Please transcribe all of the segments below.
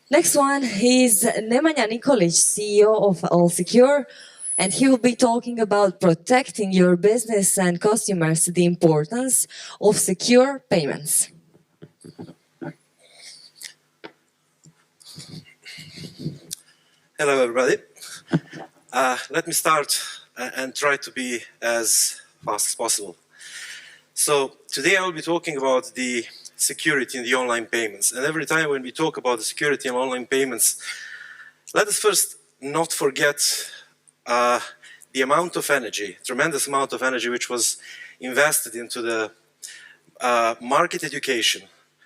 Next one is Nemanja Nikolić, CEO of All Secure, and he will be talking about protecting your business and customers, the importance of secure payments. Hello, everybody. Let me start and try to be as fast as possible. So today I will be talking about the security in the online payments. And every time when we talk about the security in online payments, let us first not forget the amount of energy, tremendous amount of energy which was invested into the market education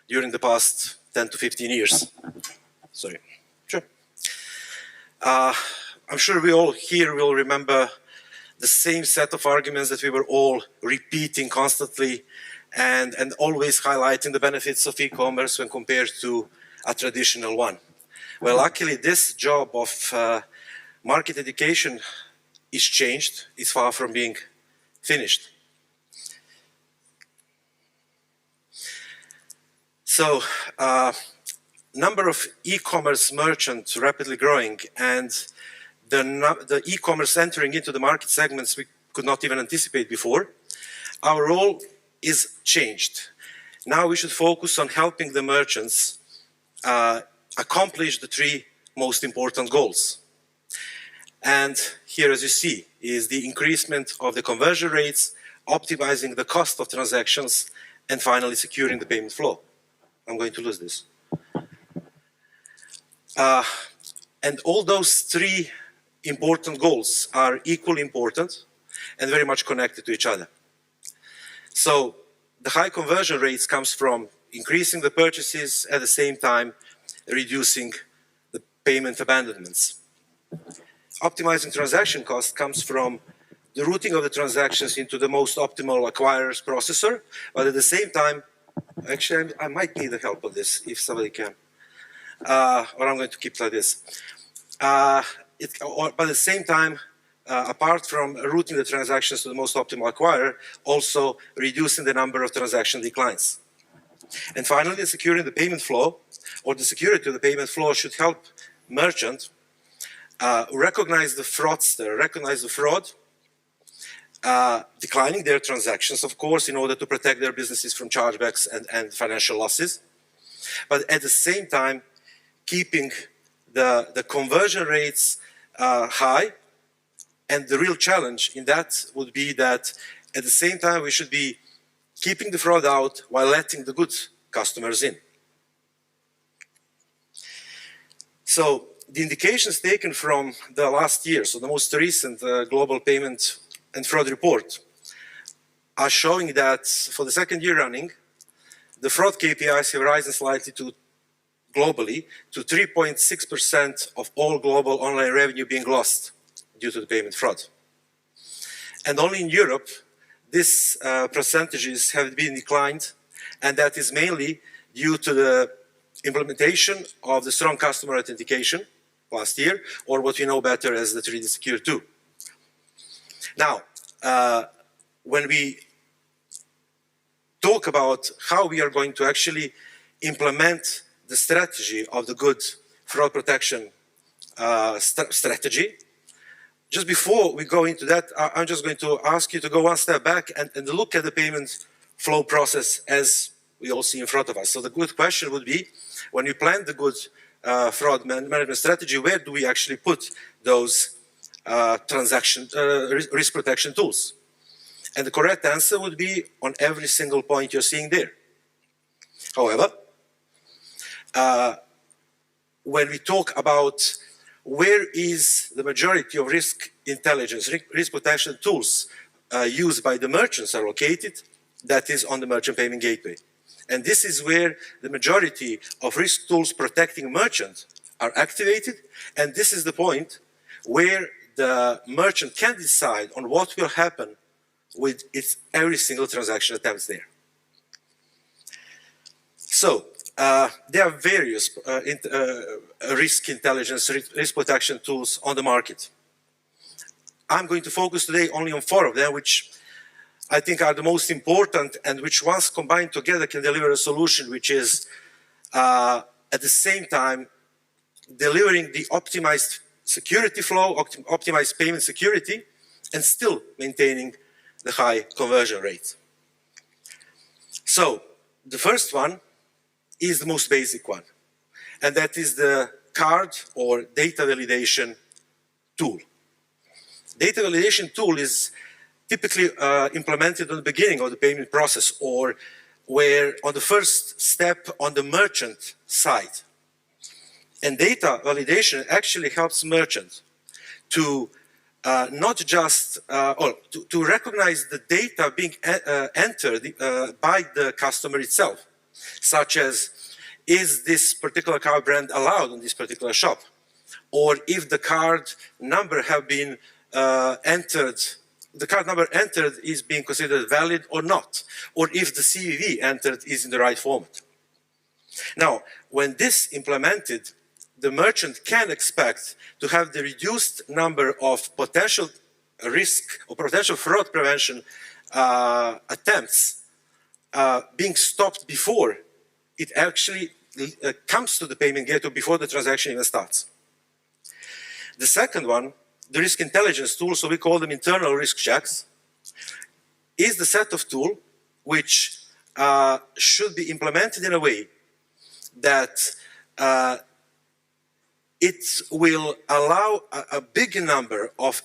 during the past 10 to 15 years. Sorry. Sure. I'm sure we all here will remember the same set of arguments that we were all repeating constantly and always highlighting the benefits of e-commerce when compared to a traditional one. Well, luckily, this job of market education is changed. It's far from being finished. So, number of e-commerce merchants rapidly growing, and the e-commerce entering into the market segments we could not even anticipate before. Our role is changed. Now we should focus on helping the merchants accomplish the three most important goals. And here, as you see, is the increasement of the conversion rates, optimizing the cost of transactions, and finally securing the payment flow. I'm going to lose this. And all those three important goals are equally important and very much connected to each other. So the high conversion rates comes from increasing the purchases, at the same time reducing the payment abandonments. Optimizing transaction cost comes from the routing of the transactions into the most optimal acquirer's processor, but at the same time, actually I might need the help of this if somebody can. Or I'm going to keep like this. But at the same time, apart from routing the transactions to the most optimal acquirer, also reducing the number of transaction declines. And finally, securing the payment flow, or the security of the payment flow, should help merchant recognize the fraudster, recognize the fraud, declining their transactions, of course, in order to protect their businesses from chargebacks and financial losses. But at the same time, keeping the conversion rates high. And the real challenge in that would be that at the same time we should be keeping the fraud out while letting the good customers in. So the indications taken from the last year, so the most recent global payment and fraud report, are showing that for the second year running, the fraud KPIs have risen slightly to globally to 3.6% of all global online revenue being lost due to the payment fraud. And only in Europe, these percentages have been declined, and that is mainly due to the implementation of the strong customer authentication last year, or what we know better as the 3D Secure 2. Now, when we talk about how we are going to actually implement the strategy of the good fraud protection strategy, just before we go into that, I'm just going to ask you to go one step back and look at the payment flow process as we all see in front of us. So the good question would be, when we plan the good fraud management strategy, where do we actually put those risk protection tools? And the correct answer would be on every single point you're seeing there. However, when we talk about where is the majority of risk intelligence, risk protection tools used by the merchants are located, that is on the merchant payment gateway. And this is where the majority of risk tools protecting merchants are activated, and this is the point where the merchant can decide on what will happen with its every single transaction attempts there. So there are various risk intelligence, risk protection tools on the market. I'm going to focus today only on 4 of them, which I think are the most important and which once combined together can deliver a solution which is at the same time delivering the optimized security flow, optimized payment security, and still maintaining the high conversion rate. So the first one is the most basic one, and that is the card or data validation tool. Data validation tool is typically implemented at the beginning of the payment process, or where on the first step on the merchant side. And data validation actually helps merchants to not just, or to recognize the data being entered by the customer itself, such as, is this particular car brand allowed in this particular shop? Or if the card number have been entered, the card number entered is being considered valid or not, or if the CVV entered is in the right format. Now, when this implemented, the merchant can expect to have the reduced number of potential risk or potential fraud prevention attempts being stopped before it actually comes to the payment gateway, before the transaction even starts. The second one, the risk intelligence tool, so we call them internal risk checks, is the set of tools which should be implemented in a way that it will allow a big number of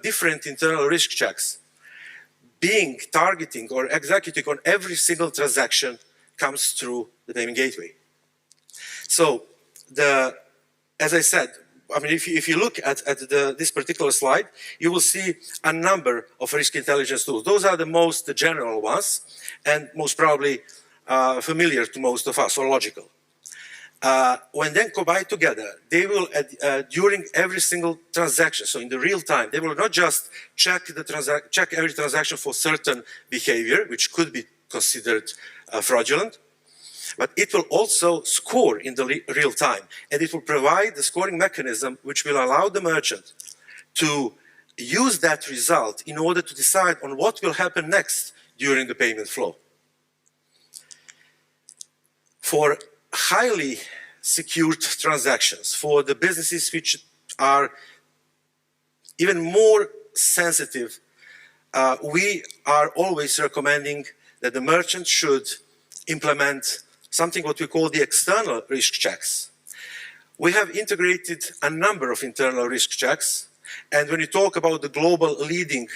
different internal risk checks being targeting or executing on every single transaction comes through the payment gateway. So, as I said, I mean, if you look at this particular slide, you will see a number of risk intelligence tools. Those are the most general ones and most probably familiar to most of us, or logical. When then combined together, they will, during every single transaction, so in the real time, they will not just check every transaction for certain behavior, which could be considered fraudulent, but it will also score in the real time, and it will provide the scoring mechanism which will allow the merchant to use that result in order to decide on what will happen next during the payment flow. For highly secured transactions, for the businesses which are even more sensitive, we are always recommending that the merchant should implement something what we call the external risk checks. We have integrated a number of internal risk checks, and when you talk about the global leading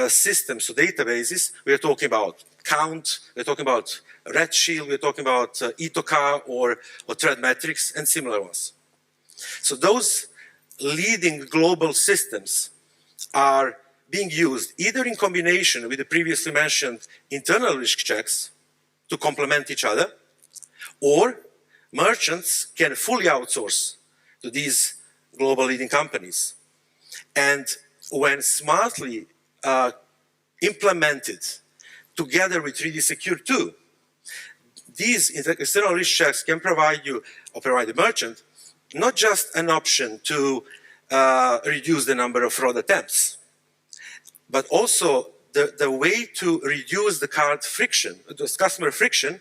systems, so databases, we are talking about Count, we're talking about Red Shield, we're talking about Itoka or ThreatMetrix and similar ones. So those leading global systems are being used either in combination with the previously mentioned internal risk checks to complement each other, or merchants can fully outsource to these global leading companies. And when smartly implemented together with 3D Secure 2, these external risk checks can provide you, or provide the merchant, not just an option to reduce the number of fraud attempts, but also the way to reduce the card friction, the customer friction,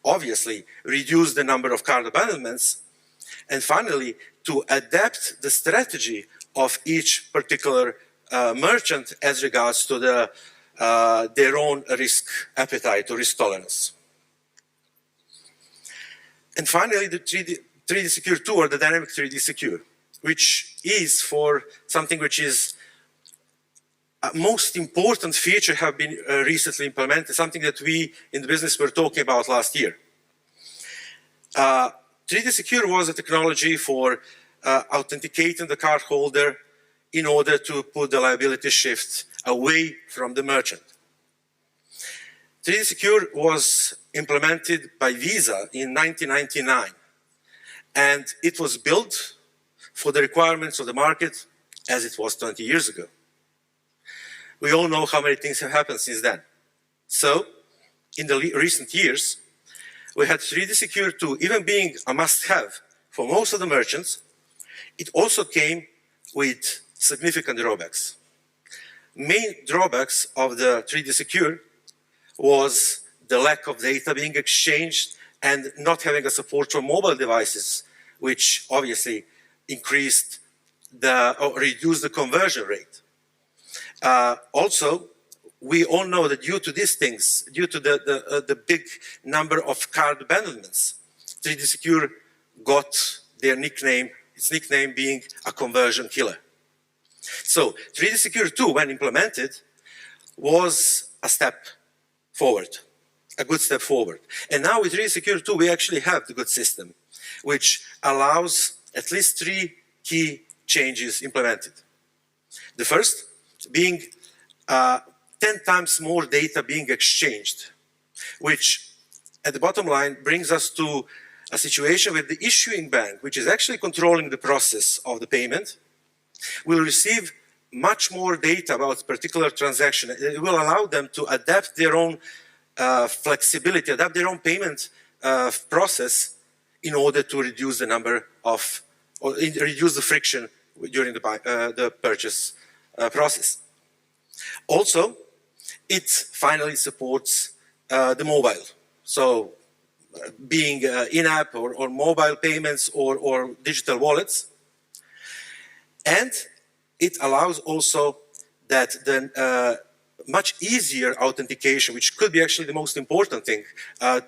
obviously reduce the number of card abandonments, and finally to adapt the strategy of each particular merchant as regards to their own risk appetite or risk tolerance. And finally, the 3D Secure 2, or the Dynamic 3D Secure, which is for something which is a most important feature have been recently implemented, something that we in the business were talking about last year. 3D Secure was a technology for authenticating the cardholder in order to put the liability shift away from the merchant. 3D Secure was implemented by Visa in 1999, and it was built for the requirements of the market as it was 20 years ago. We all know how many things have happened since then. So, in the recent years, we had 3D Secure 2 even being a must-have for most of the merchants. It also came with significant drawbacks. Main drawbacks of the 3D Secure was the lack of data being exchanged and not having a support for mobile devices which obviously increased or reduced the conversion rate. Also, we all know that due to these things, due to the big number of card abandonments, 3D Secure got their nickname, its nickname being a conversion killer. So 3D Secure 2, when implemented, was a step forward, a good step forward. And now with 3D Secure 2, we actually have the good system, which allows at least 3 key changes implemented. The first being 10 times more data being exchanged, which at the bottom line brings us to a situation where the issuing bank, which is actually controlling the process of the payment, will receive much more data about a particular transaction. It will allow them to adapt their own flexibility, adapt their own payment process in order to reduce the number of, or reduce the friction during the purchase process. Also, it finally supports the mobile. So being in-app or mobile payments or digital wallets. And it allows also that the much easier authentication, which could be actually the most important thing,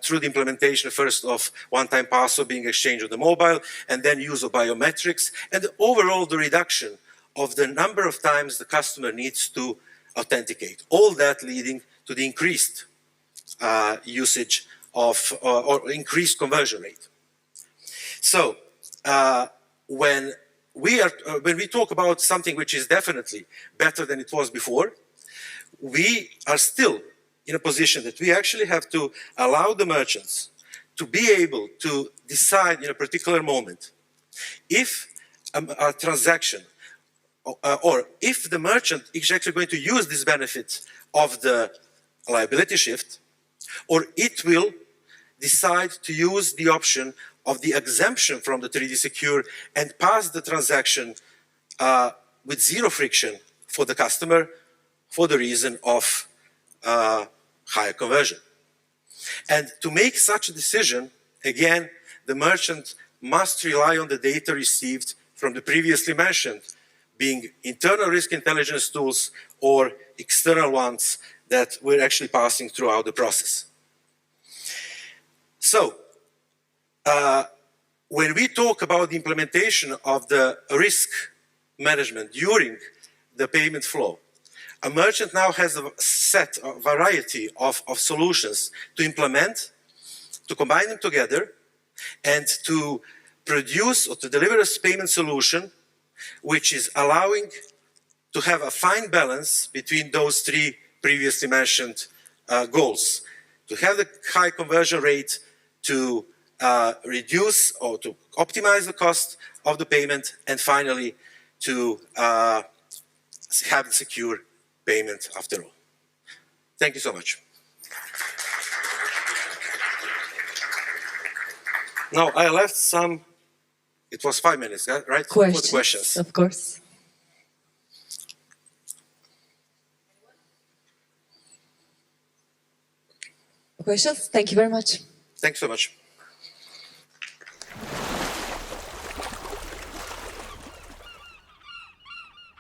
through the implementation first of one-time password being exchanged on the mobile, and then use of biometrics, and overall the reduction of the number of times the customer needs to authenticate. All that leading to the increased usage of, or increased conversion rate. So when we talk about something which is definitely better than it was before, we are still in a position that we actually have to allow the merchants to be able to decide in a particular moment if a transaction or if the merchant is actually going to use this benefit of the liability shift, or it will decide to use the option of the exemption from the 3D Secure and pass the transaction with zero friction for the customer for the reason of higher conversion. And to make such a decision, again, the merchant must rely on the data received from the previously mentioned, being internal risk intelligence tools or external ones that we're actually passing throughout the process. So, when we talk about the implementation of the risk management during the payment flow, a merchant now has a set, a variety of solutions to implement, to combine them together, and to produce or to deliver a payment solution which is allowing to have a fine balance between those 3 previously mentioned goals. To have the high conversion rate, to reduce or to optimize the cost of the payment, and finally to have secure payment after all. Thank you so much. Now, I left some, it was 5 minutes, right? Questions, for the questions. of course. Questions? Thank you very much. Thanks so much.